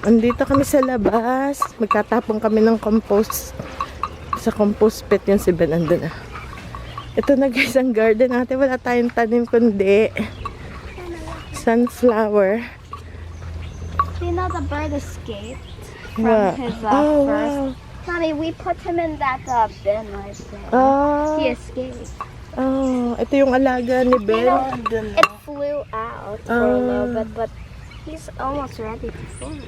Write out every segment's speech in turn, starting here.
Andito kami sa labas. Magtatapon kami ng compost. Sa compost pit yung si Ben. Andun na. Ito na guys ang garden natin. Wala tayong tanim kundi sunflower. You know the bird escaped from Wow. his Oh, first. wow. Mommy, we put him in that bin right there. Oh, He escaped. oh, ito yung alaga ni Ben. It flew out for a little bit, but he's almost ready to fly.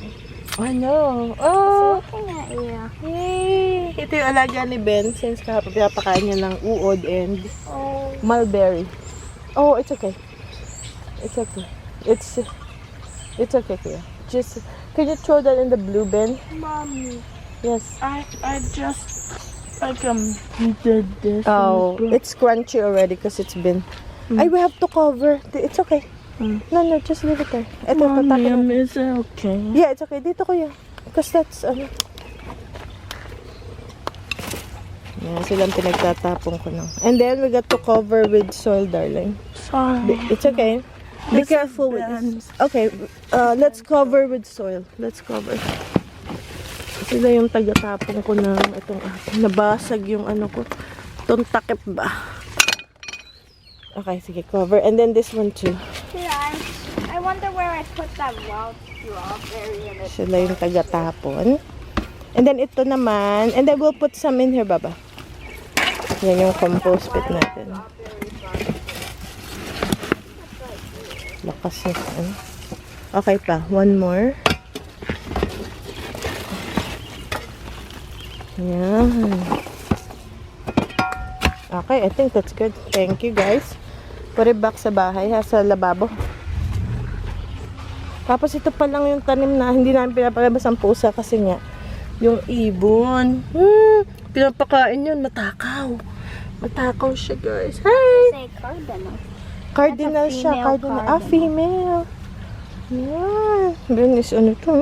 I know. He's Oh, looking at you. yay! Ito yung alaga ni Ben since kahapon pinapakain niya ng uod and Oh. mulberry. Oh, it's okay. It's okay. It's okay, Kuya. Just, can you throw that in the blue bin? Mommy. Yes. I just did this. Oh, it's crunchy already because it's been. I will have to cover. It's okay. No, just leave it there. Ito, tatakin natin. Is it okay? Yeah, it's okay. Dito Kuya. Because that's, yeah, silang pinagtatapon ko na. And then, we got to cover with soil, darling. Sorry. It's okay. Be careful with this. Okay, let's cover with soil. Let's cover. Sila yung tagatapon ko ng itong nabasag yung ano ko. Itong takip ba? Okay, sige, cover. And then this one too. Yeah, I wonder where I put that wild strawberry in it. Sila yung tagatapon. And then ito naman. And then we'll put some in here, Baba. Yan yung compost pit natin. Lakas na ano. Okay pa. One more. Yan. Okay, I think that's good. Thank you, guys. Put it back sa bahay, ha, sa lababo. Tapos ito pa lang yung tanim na hindi namin pinapalabas ang pusa kasi nga yung ibon. Pinapakain yun. Matakaw. Matakaw siya, guys. Hi! Say cardinal. Cardinal That's a siya. female Cardinal. Ah, cardinal. female. Yeah. Binis, ano to?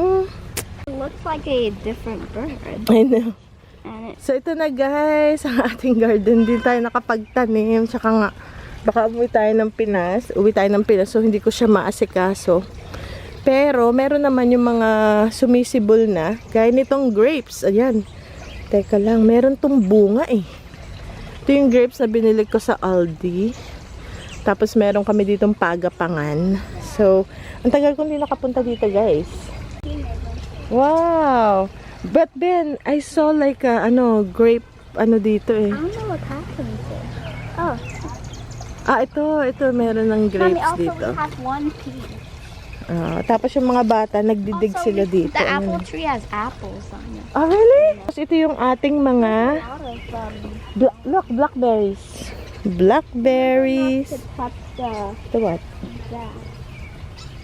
It looks like a different bird. I know. And it's So, ito na guys, ang ating garden. Din tayo nakapagtanim. Tsaka nga, baka umuwi tayo ng Pinas. Uwi tayo ng Pinas, so hindi ko siya maasikaso. Pero, meron naman yung mga sumisibol na. Gaya nitong grapes. Ayan. Teka lang, meron tong bunga eh. Ito yung grapes na binili ko sa Aldi. Tapos, meron kami ditong pagapangan. So, ang tagal kong hindi nakapunta dito guys. Wow! But Ben, I saw like a, grape, dito eh. I don't know what happened to it. Oh, Ah, ito, meron ng Mommy, grapes also dito. we have one pea. Tapos yung mga bata, nagdidig Also, sila dito. the Ano? apple tree has apples on it. Oh, really? Tapos ito yung ating mga, A lot of look, blackberries. Blackberries. to touch The what?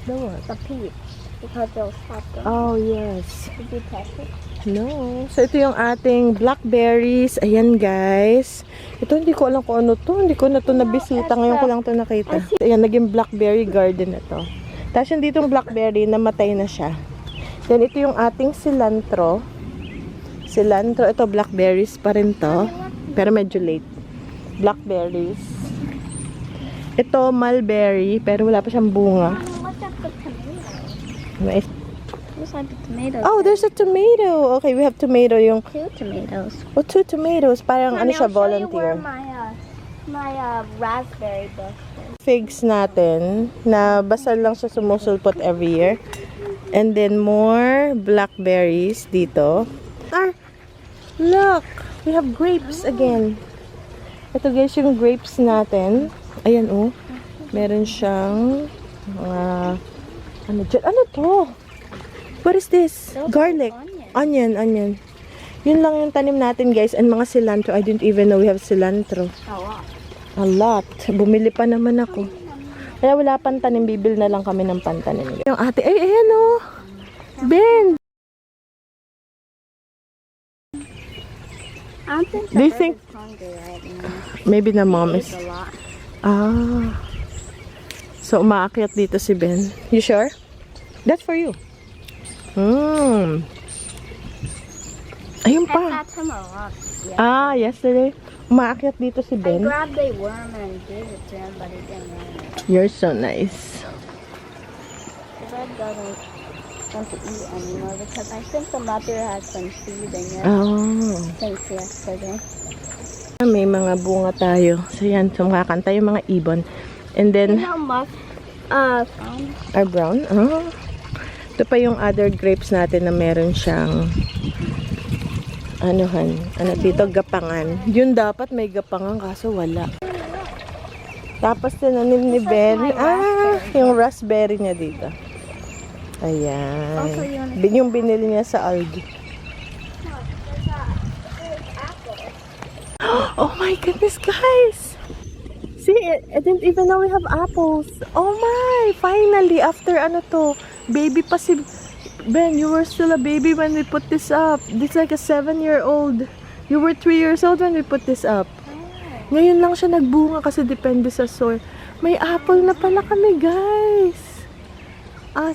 the what? The peach because they'll stop them. Oh, yes. Did you touch it? No. So, ito yung ating blackberries. Ayan, guys. Ito, hindi ko alam kung ano to. Hindi ko na to nabisita. Ngayon ko lang to nakita. Ayan, naging blackberry garden na to. Tapos yung ditong blackberry, namatay na siya. Then, ito yung ating cilantro. Cilantro. Ito, blackberries pa rin to. Pero medyo late. Blackberries. Ito, mulberry. Pero wala pa siyang bunga. Look at the tomato. Nice. Looks like the tomatoes. Oh, there's a tomato. Okay, we have tomato. Yung, two tomatoes. oh, 2 tomatoes. Parang ano Mommy, siya, I'll show you where volunteer. my raspberry bush is. Figs natin na basta lang siya sumusulpot every year. And then more blackberries dito. Look! We have grapes again. Ito guys yung grapes natin. Ayan oh. Meron siyang ano dyan? Ano to? What is this? Those are Garlic. Onion. Yun lang yung tanim natin guys. And mga cilantro. I didn't even know we have cilantro. A lot. Bumili pa naman ako. Kaya wala pang tanim. Bibil na lang kami ng pantanim. Yung ate, ayan o. Ben! I don't think Do you the think- bird is hungry right now. Maybe the mom It's is... a lot. So, umaakyat dito si Ben. You sure? That's for you. Ayun I pa. fed him a lot. Yeah. Yesterday. Umaakyat dito si I Ben. grabbed a worm and gave it to him, but he didn't want it. You're so nice. The bird doesn't want to eat anymore because I think the mother has been feeding it Oh. since yesterday. May mga bunga tayo. So yan, sumakanta yung mga ibon. And You then, know, are brown? Oh. Ito pa yung other grapes natin na meron siyang ano dito, gapangan. Yun dapat may gapangan kaso wala. Tapos tinanim ni Ben. Yung raspberry niya dito. Also, Ayan. Yung binili niya sa Aldi. Oh my goodness, guys! See, I didn't even know we have apples. Oh my! Finally, after ano to, baby pa si Ben, you were still a baby when we put this up. This is like a 7-year-old. You were 3 years old when we put this up. Ngayon lang siya nagbunga kasi depende sa soil. May apple na pala kami, guys.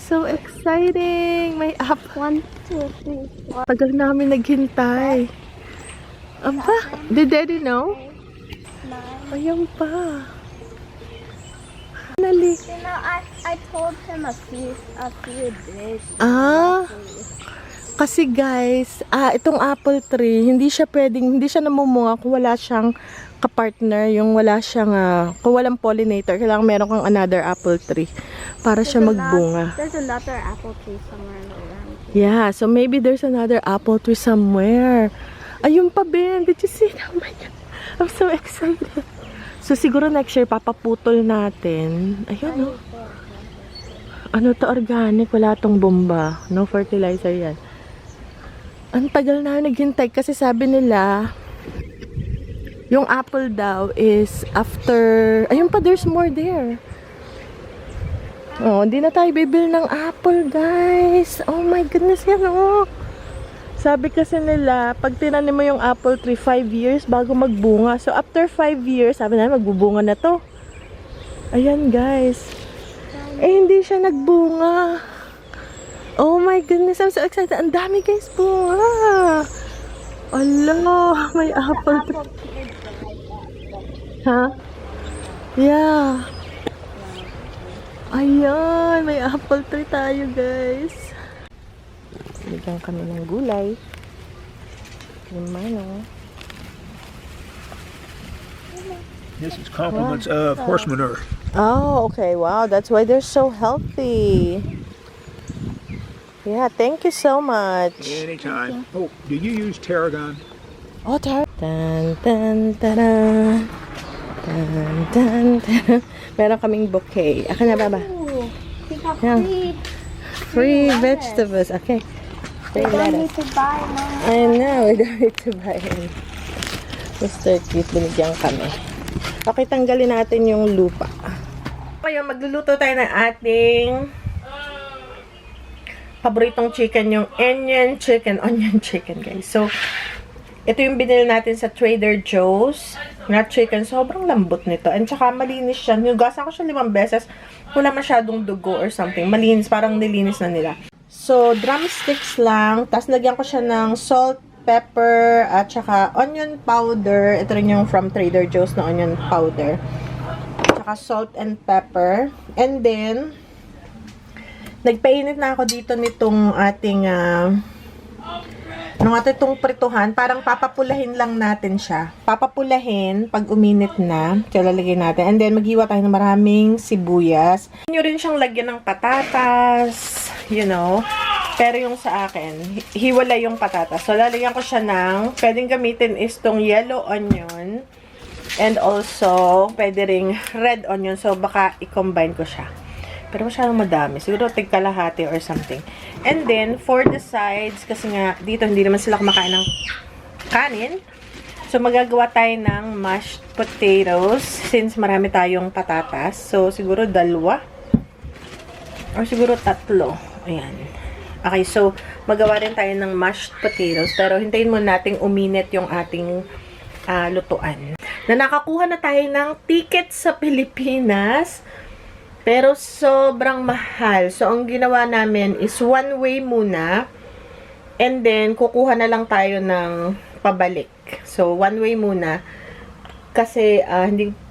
So exciting! May apple. 1, 2, 3, 4. Tagal namin naghintay. Aba, did Daddy know? 9. Ayan pa. Finally. You know, I told him a few days. Kasi guys, itong apple tree, hindi siya namumunga kung wala siyang kapartner, yung wala siyang, kung walang pollinator, kailangan meron kang another apple tree para siya magbunga. There's another apple tree somewhere around. Yeah, so maybe there's another apple tree somewhere. Ayun pa, Ben. Did you see it? Oh my God. I'm so excited. So, siguro next year, papaputol natin. Ayun, no? Ano to, organic? Wala tong bomba. No fertilizer yan. Ang tagal na naghintay kasi sabi nila, yung apple daw is after... Ayun pa, there's more there. Oh, hindi na tayo bibili ng apple, guys. Oh my goodness, yan, oh. Sabi kasi nila, pag tinanim mo yung apple tree, 5 years bago magbunga. So, after 5 years, sabi na, magbubunga na to. Ayan, guys. Hindi siya nagbunga. Oh my goodness, I'm so excited. Ang dami, guys, bunga. Allah, may apple tree. Ha? Yeah. Ayan, may apple tree tayo, guys. Bigyan kami ng gulay. Yung manong. This is compliments of horse manure. Oh, okay. Wow, that's why they're so healthy. Yeah, thank you so much. Anytime. Oh, do you use tarragon? Oh, tan tan taran. Tan tan taran. Meron kaming bouquet. Aka na, Baba. Ooh, we got Yeah. Free lettuce. vegetables. Okay. We Free don't need lettuce. to buy more. I know, we don't need to buy any. Mr. Cute, binigyan kami. Okay, tanggalin natin yung lupa. Ngayon, magluluto tayo ng ating paboritong chicken, yung onion chicken, guys. So, ito yung binili natin sa Trader Joe's. Not chicken, sobrang lambot nito. And saka malinis siya. Nugasan ko siya 5 beses. Wala masyadong dugo or something. Malinis, parang nilinis na nila. So, drumsticks lang. Tapos, lagyan ko siya ng salt, pepper, at saka onion powder. Ito rin yung from Trader Joe's na onion powder. Saka salt and pepper. And then, nagpainit na ako dito nitong ating, itong prituhan. Parang papapulahin lang natin siya. Papapulahin pag uminit na. So, lalagay natin. And then, maghiwa tayo ng maraming sibuyas. Nyo rin siyang lagyan ng patatas. You know. Pero yung sa akin, hiwala yung patatas. So, lalagyan ko siya ng, pwedeng gamitin is tong yellow onion. And also, pwede ring red onion. So, baka i-combine ko siya. Pero masyadong madami. Siguro tig-kalahati or something. And then, for the sides, kasi nga, dito hindi naman sila kumakain ng kanin. So, magagawa tayo ng mashed potatoes since marami tayong patatas. So, siguro 2 or siguro 3. Ayan. Okay, so, magawa rin tayo ng mashed potatoes. Pero, hintayin muna nating uminit yung ating lutuan. Na nakakuha na tayo ng ticket sa Pilipinas. Pero sobrang mahal. So, ang ginawa namin is one way muna. And then, kukuha na lang tayo ng pabalik. So, one way muna. Kasi,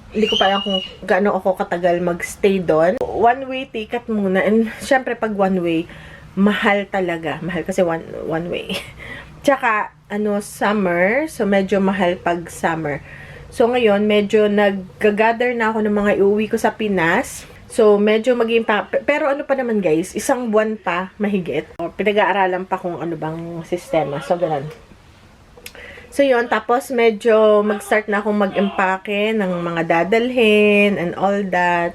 hindi ko pa alam kung gaano ako katagal magstay doon. One way ticket muna. And, syempre, pag one way, mahal talaga. Mahal kasi one way. Tsaka, summer. So, medyo mahal pag summer. So, ngayon, medyo nag-gather na ako ng mga iuwi ko sa Pinas. So, medyo maging pero ano pa naman guys, isang buwan pa mahigit. Pinag-aaralan pa kung ano bang sistema. So, ganun. So, yun. Tapos, medyo mag-start na akong mag-empake ng mga dadalhin and all that.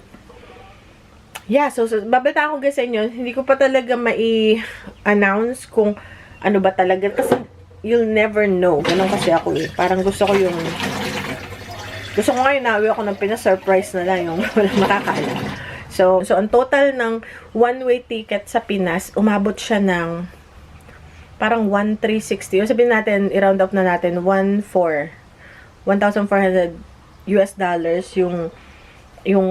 Yeah, so babalita ako guys sa inyo. Hindi ko pa talaga mai-announce kung ano ba talaga. Kasi, you'll never know. Ganun kasi ako eh. Parang gusto ko ngayon na uwi ako ng Pinas, surprise na lang yung walang makakaalam. So, ang total ng one-way ticket sa Pinas, umabot siya ng parang 1,360. O sabihin natin, i-round up na natin, 1,400 US dollars yung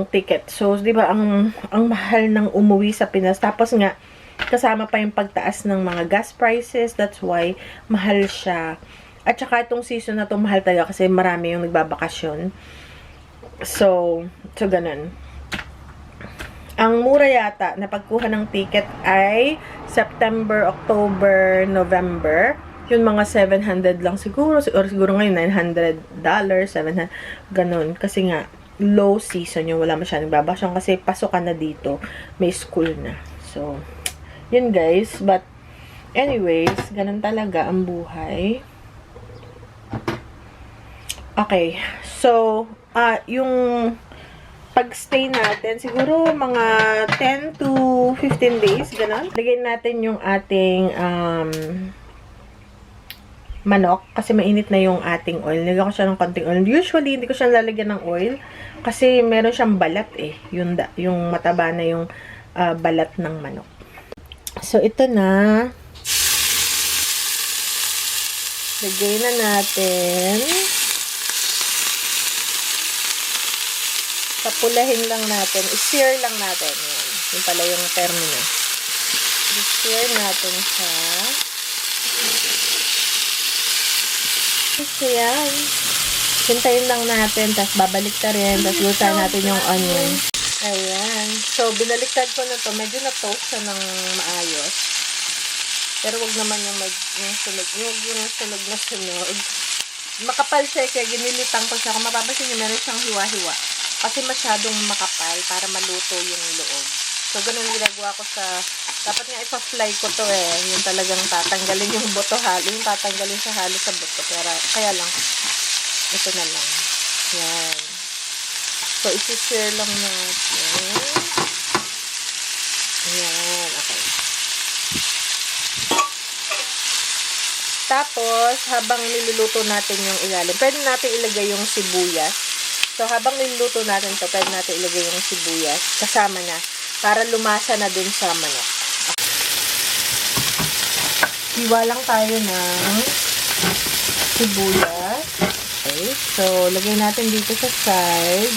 ticket. So, di ba, ang mahal ng umuwi sa Pinas. Tapos nga, kasama pa yung pagtaas ng mga gas prices. That's why, mahal siya. At saka itong season na ito, mahal talaga kasi marami yung nagbabakasyon. So ganun. Ang mura yata na pagkuha ng ticket ay September, October, November. Yun mga 700 lang siguro. Or siguro ngayon $900, 700. Ganun. Kasi nga, low season yung wala masyadong nagbabakasyon kasi pasukan na dito. May school na. So, yun guys. But, anyways, ganun talaga ang buhay. Okay, so, yung pag-stay natin, siguro mga 10 to 15 days, gano'n. Lagyan natin yung ating manok, kasi mainit na yung ating oil. Nilagyan ko siya ng konting oil. Usually, hindi ko siya lalagyan ng oil, kasi meron siyang balat eh. Yung mataba na yung balat ng manok. So, ito na. Lagay na natin. Papulahin lang natin. I-sear lang natin. Yan. Yun pala yung term niya. I-sear natin siya. So, yan. Hintayin lang natin. Tapos, babalik ta rin. Tapos, lusain natin yung onion. Ayan. So, binaliktad ko na to. Medyo na-toast siya ng maayos. Pero, wag naman yung sunog. Yung sunog na sunog. Makapal siya. Kaya ginilitan ko siya. Kung mapapansin niyo, meron siyang hiwa-hiwa. Kasi masyadong makapal para maluto yung loob. So, ganun ginagawa ko sa... Dapat nga ipa-fly ko to eh. Yung talagang tatanggalin yung buto halo. Yung tatanggalin siya halo sa buto. Kaya lang, ito na lang. Yan. So, isi-share lang natin. Ayan. Okay. Tapos, habang niluluto natin yung ilalim, pwede natin ilagay yung sibuyas. So, habang niluluto natin ito, pwede natin ilagay yung sibuyas kasama na para lumasa na dun sa manok. Hiwa lang tayo ng sibuyas. Okay. So, lagay natin dito sa side.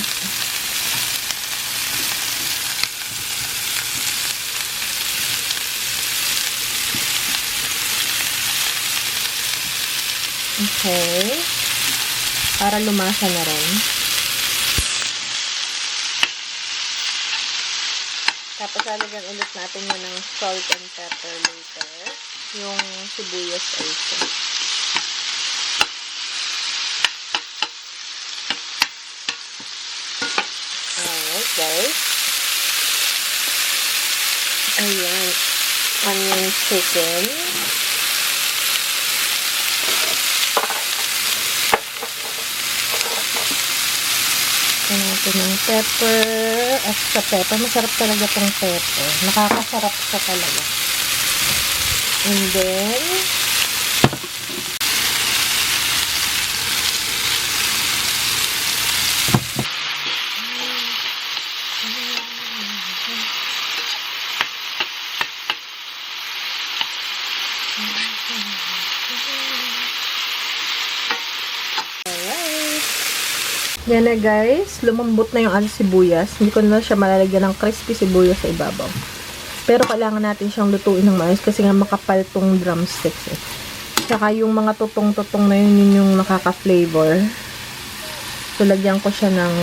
Okay. Para lumasa na rin. Tapos, lalagyan ulit natin yun ng salt and pepper later. Yung sibuyas also. Alright, guys. Ayan. Onion chicken. Ayan natin yung pepper. Extra pepper. Masarap talaga itong pepper. Nakakasarap siya talaga. And then, yan na guys, lumambot na yung sibuyas. Hindi ko na siya malalagyan ng crispy sibuyas sa ibabaw. Pero kailangan natin siyang lutuin ng maayos kasi nga makapal tong drumsticks eh. Saka yung mga tutong-tutong na yun yung nakaka-flavor. So, lagyan ko siya ng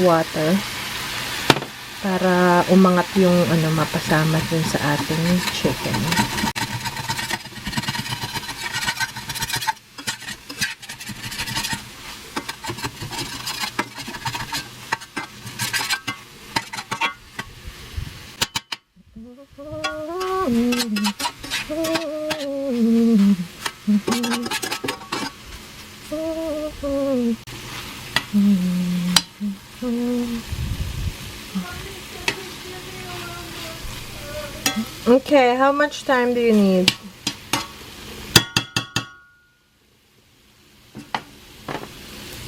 water. para umangat yung ano, mapasama dun sa ating chicken. Okay, how much time do you need?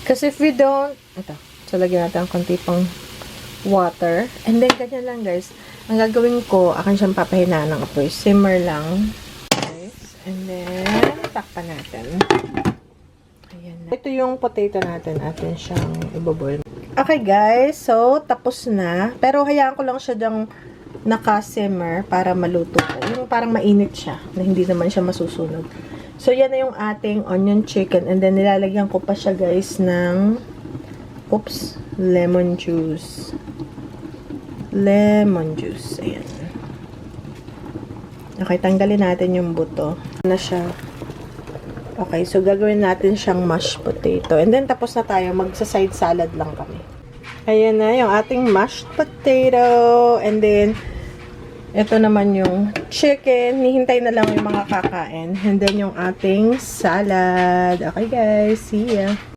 Kasi if we don't, ito, so lagyan natin ang konti pang water. And then, ganyan lang guys. Ang gagawin ko, akin siyang papahinaan ng apoy. Simmer lang. Guys. And then, takpan natin. Ayan na. Ito yung potato natin. Atin siyang iboboil. Okay guys, so tapos na. Pero hayaan ko lang siya dyang naka-simmer para maluto ko. Yung parang mainit siya, na hindi naman siya masusunog. So, yan na yung ating onion chicken. And then, nilalagyan ko pa siya guys ng lemon juice. Lemon juice. Ayan. Okay, tanggalin natin yung buto. Na siya. Okay, so gagawin natin siyang mashed potato. And then, tapos na tayo. Magsa-side salad lang kami. Ayan na yung ating mashed potato. And then, ito naman yung chicken. Hihintay na lang yung mga kakain. And then, yung ating salad. Okay guys, see ya.